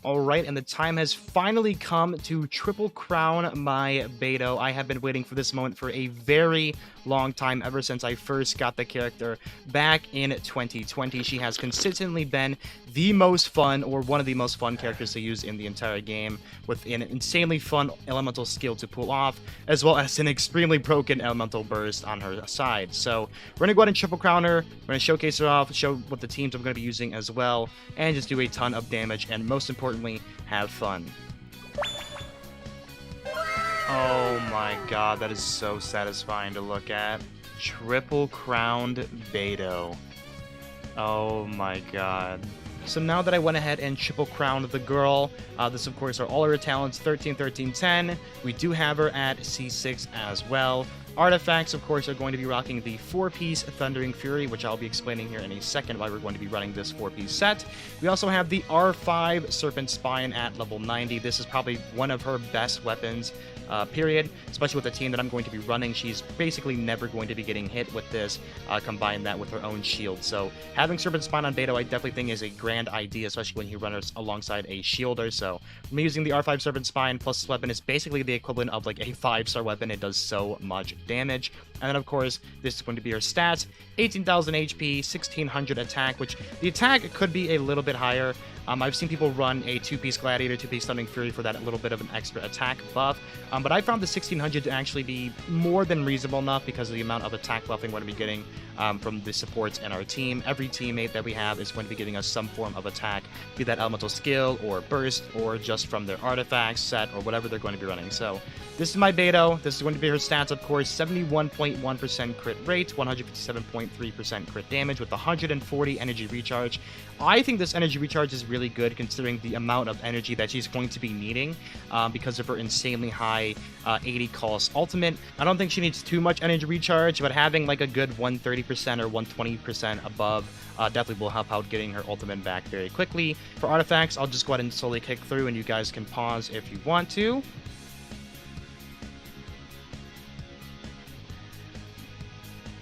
Alright, and the time has finally come to triple crown my Beidou. I have been waiting for this moment for a very long time, ever since I first got the character back in 2020. She has consistently been the most fun, or one of the most fun characters to use in the entire game, with an insanely fun elemental skill to pull off, as well as an extremely broken elemental burst on her side. So we're going to go ahead and triple crown her, we're going to showcase her off, show what the teams I'm going to be using as well, and just do a ton of damage, and most importantly, have fun. Oh my god, that is so satisfying to look at. Triple crowned Beidou. Oh my god. So now that I went ahead and triple crowned the girl, this of course are all her talents, 13, 13, 10. We do have her at C6 as well. Artifacts, of course, are going to be rocking the 4-piece Thundering Fury, which I'll be explaining here in a second why we're going to be running this 4-piece set. We also have the R5 Serpent Spine at level 90. This is probably one of her best weapons, period, especially with the team that I'm going to be running. She's basically never going to be getting hit with this, combine that with her own shield. So having Serpent Spine on Beidou, I definitely think is a grand idea, especially when you run her alongside a shielder. So I'm using the R5 Serpent Spine, plus this weapon is basically the equivalent of like a 5-star weapon. It does so much damage. And then of course this is going to be her stats: 18,000 HP, 1600 attack, which the attack could be a little bit higher. I've seen people run a 2-piece Gladiator, 2-piece Thundering Fury for that little bit of an extra attack buff, but I found the 1600 to actually be more than reasonable enough because of the amount of attack buffing we're going to be getting from the supports in our team. Every teammate that we have is going to be giving us some form of attack, be that elemental skill or burst or just from their artifacts set or whatever they're going to be running. So this is my Beidou. This is going to be her stats, of course: 71.1% crit rate, 157.3% crit damage with 140 energy recharge. I think this energy recharge is really good considering the amount of energy that she's going to be needing because of her insanely high 80 cost ultimate. I don't think she needs too much energy recharge, but having like a good 130% or 120% above definitely will help out getting her ultimate back very quickly. For artifacts, I'll just go ahead and slowly kick through and you guys can pause if you want to.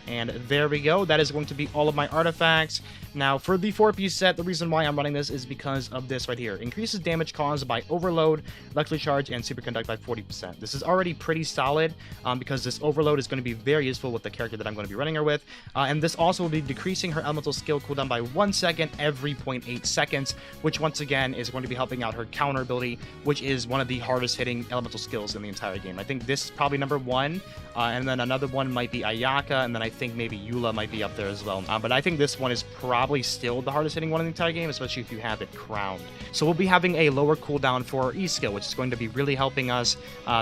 And there we go. That is going to be all of my artifacts. Now, for the 4-piece set, the reason why I'm running this is because of this right here. Increases damage caused by Overload, Electric Charge, and Superconduct by 40%. This is already pretty solid because this Overload is going to be very useful with the character that I'm going to be running her with. And this also will be decreasing her elemental skill cooldown by 1 second every 0.8 seconds, which once again is going to be helping out her counter ability, which is one of the hardest hitting elemental skills in the entire game. I think this is probably number 1, and then another one might be Ayaka, and then I think maybe Eula might be up there as well. But I think this one is probably still the hardest hitting one in the entire game, especially if you have it crowned. So we'll be having a lower cooldown for our E skill, which is going to be really helping us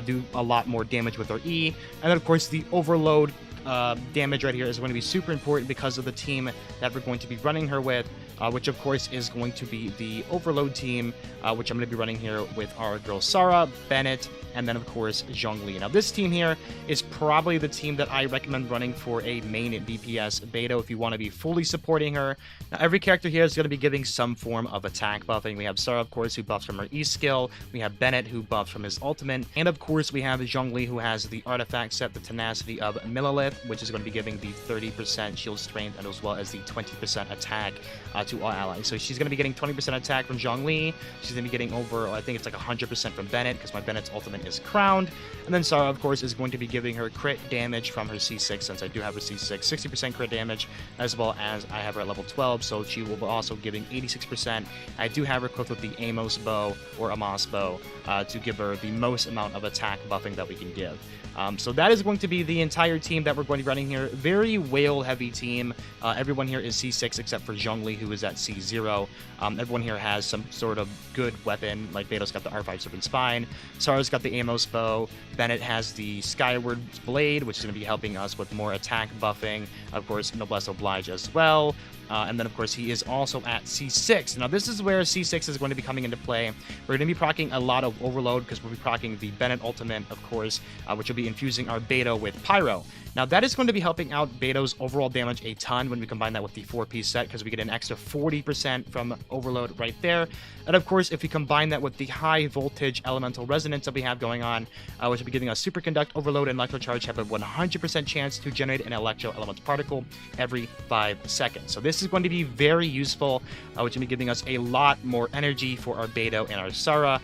do a lot more damage with our E. And then of course the Overload damage right here is going to be super important because of the team that we're going to be running her with, which of course is going to be the Overload team, which I'm going to be running here with our girl Sarah, Bennett, and then of course Zhongli. Now this team here is probably the team that I recommend running for a main DPS Beidou if you want to be fully supporting her. Now every character here is going to be giving some form of attack buffing. We have Sarah, of course, who buffs from her E skill. We have Bennett, who buffs from his ultimate. And of course we have Zhongli, who has the artifact set, the Tenacity of Millilith, which is going to be giving the 30% shield strength and as well as the 20% attack to all allies. So she's going to be getting 20% attack from Zhongli. She's going to be getting over, I think it's like 100% from Bennett because my Bennett's ultimate is crowned. And then Sarah, of course, is going to be giving her crit damage from her C6, since I do have her C6, 60% crit damage, as well as I have her at level 12, so she will be also giving 86%. I do have her equipped with the Amos bow or Amos bow to give her the most amount of attack buffing that we can give. So that is going to be the entire team that we're going to be running here. Very whale heavy team. Everyone here is C6 except for Zhongli, who is at C0. Everyone here has some sort of good weapon, like Beidou's got the R5 Serpent Spine, Sarah's got the Amos bow, Bennett has the Skyward Blade, which is going to be helping us with more attack buffing. Of course, Noblesse Oblige as well. And then, of course, he is also at C6. Now, this is where C6 is going to be coming into play. We're going to be proccing a lot of Overload because we'll be proccing the Bennett ultimate, of course, which will be infusing our Beidou with Pyro. Now, that is going to be helping out Beidou's overall damage a ton when we combine that with the 4-piece set, because we get an extra 40% from Overload right there. And, of course, if we combine that with the high voltage elemental resonance that we have going on, which will be giving us Superconduct, Overload, and Electro Charge, have a 100% chance to generate an Electro Elemental Particle every 5 seconds. So this this is going to be very useful, which will be giving us a lot more energy for our Beidou and our Sara.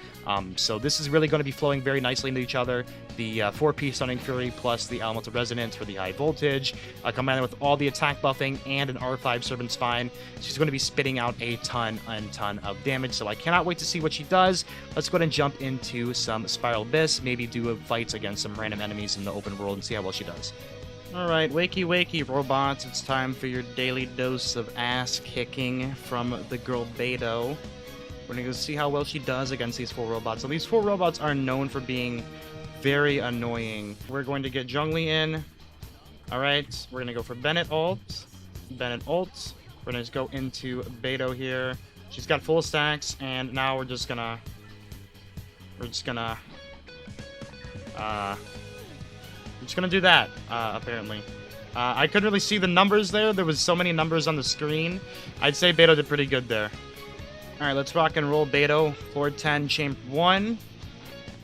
So this is really going to be flowing very nicely into each other. The 4-piece Stunning Fury plus the Elemental Resonance for the high voltage, combined with all the attack buffing and an R5 Servant Spine. She's going to be spitting out a ton of damage, so I cannot wait to see what she does. Let's go ahead and jump into some Spiral Abyss, maybe do a fights against some random enemies in the open world and see how well she does. Alright, wakey robots, it's time for your daily dose of ass kicking from the girl Beidou. We're gonna go see how well she does against these 4 robots. So these 4 robots are known for being very annoying. We're going to get Zhongli in. Alright, we're gonna go for Bennett ult. We're gonna just go into Beidou here. She's got full stacks, and now we're just gonna do that, apparently. I couldn't really see the numbers there. There was so many numbers on the screen. I'd say Beidou did pretty good there. Alright, let's rock and roll Beidou. Floor 10, chamber 1.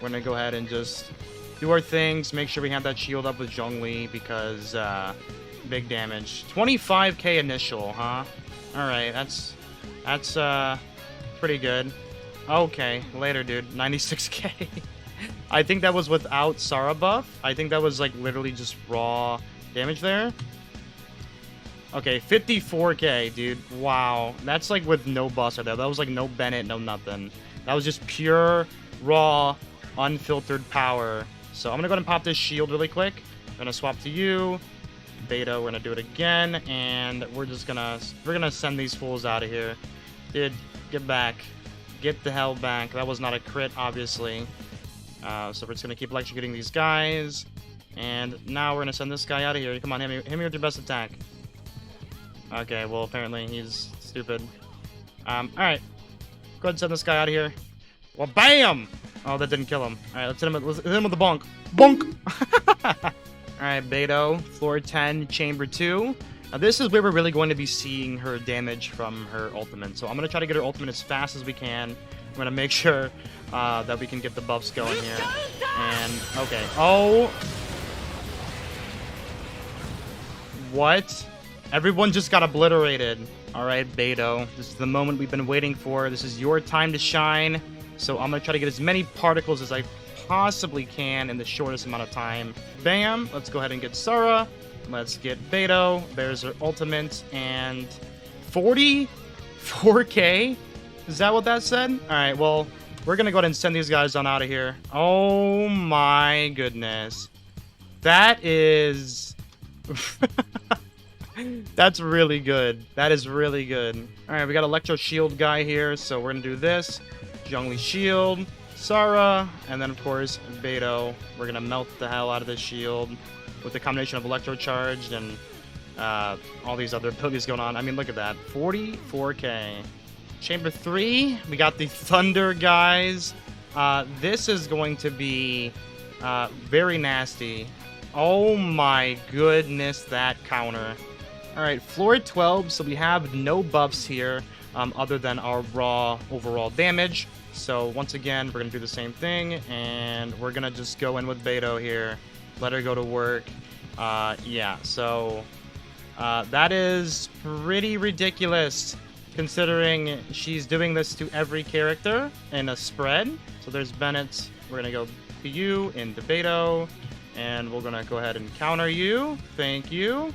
We're gonna go ahead and just do our things. Make sure we have that shield up with Zhongli because, big damage. 25k initial, huh? Alright, that's pretty good. Okay, later, dude. 96k. I think that was without Sara buff. I think that was, like, literally just raw damage there. Okay, 54k, dude. Wow. That's, like, with no buster there. That was, like, no Bennett, no nothing. That was just pure, raw, unfiltered power. So I'm gonna go ahead and pop this shield really quick. I'm gonna swap to you. Beidou, we're gonna do it again. And we're gonna send these fools out of here. Dude, get back. Get the hell back. That was not a crit, obviously. So we're just gonna keep electrocuting these guys, and now we're gonna send this guy out of here. Come on, hit me with your best attack. Okay, well apparently he's stupid. All right, go ahead and send this guy out of here. Well, bam! Oh, that didn't kill him. All right, let's hit him with the bonk. Bonk! All right, Beidou, floor 10, chamber 2. Now this is where we're really going to be seeing her damage from her ultimate. So I'm gonna try to get her ultimate as fast as we can. I'm gonna make sure that we can get the buffs going here. And, okay. Oh! What? Everyone just got obliterated. Alright, Beidou. This is the moment we've been waiting for. This is your time to shine. So I'm gonna try to get as many particles as I possibly can in the shortest amount of time. Bam! Let's go ahead and get Sara. Let's get Beidou. There's her ultimate. And 44k? Is that what that said? Alright, well, we're gonna go ahead and send these guys on out of here. Oh my goodness. That is... That's really good. That is really good. Alright, we got Electro Shield guy here, so we're gonna do this. Zhongli Shield, Sara, and then of course, Beidou. We're gonna melt the hell out of this shield with the combination of Electro Charged and all these other abilities going on. I mean, look at that. 44k. Chamber 3, we got the Thunder guys. This is going to be very nasty. Oh my goodness, that counter. Alright, floor 12, so we have no buffs here other than our raw overall damage. So once again, we're going to do the same thing, and we're going to just go in with Beidou here. Let her go to work. Yeah, so that is pretty ridiculous, considering she's doing this to every character in a spread. So there's Bennett. We're going to go to you into Beidou, and we're going to go ahead and counter you. Thank you.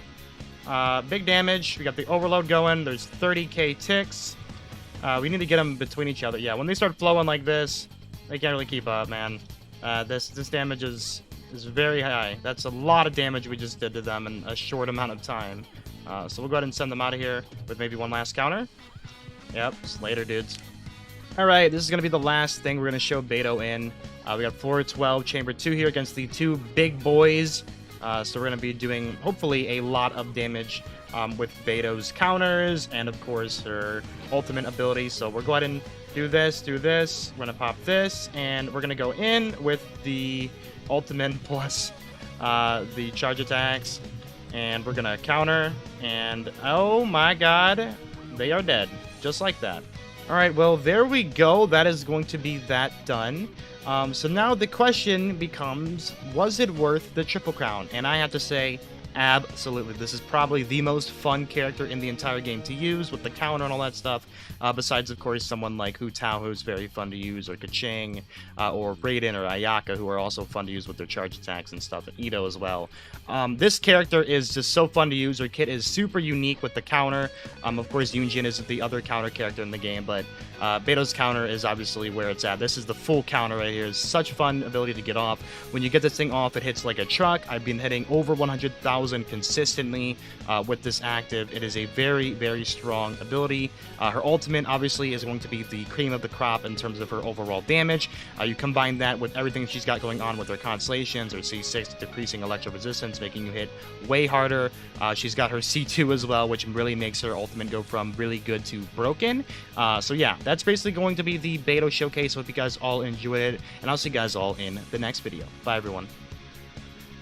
Big damage. We got the overload going. There's 30k ticks. We need to get them between each other. Yeah, when they start flowing like this, they can't really keep up, man. This damage is very high. That's a lot of damage we just did to them in a short amount of time. So we'll go ahead and send them out of here with maybe one last counter. Yep, later, dudes. Alright, this is going to be the last thing we're going to show Beidou in. We got floor 12, chamber 2 here against the 2 big boys. So we're going to be doing, hopefully, a lot of damage with Beidou's counters and, of course, her ultimate ability. So we'll go ahead and do this. We're going to pop this, and we're going to go in with the ultimate plus the charge attacks. And we're going to counter, and oh my god, they are dead. Just like that. Alright, well, there we go. That is going to be that done. So now the question becomes, was it worth the triple crown? And I have to say, Absolutely. This is probably the most fun character in the entire game to use with the counter and all that stuff. Besides, of course, someone like Hu Tao, who's very fun to use, or Kaching, or Raiden or Ayaka, who are also fun to use with their charge attacks and stuff, and Ito as well. This character is just so fun to use. Her kit is super unique with the counter. Of course, Yunjin is the other counter character in the game, but Beidou's counter is obviously where it's at. This is the full counter right here. It's such fun ability to get off. When you get this thing off, it hits like a truck. I've been hitting over 100,000 consistently with this active. It is a very, very strong ability. Her ultimate, obviously, is going to be the cream of the crop in terms of her overall damage. You combine that with everything she's got going on with her constellations, her C6 decreasing electro resistance, making you hit way harder. She's got her C2 as well, which really makes her ultimate go from really good to broken. So yeah, that's basically going to be the Beidou showcase. Hope you guys all enjoyed it, and I'll see you guys all in the next video. Bye, everyone.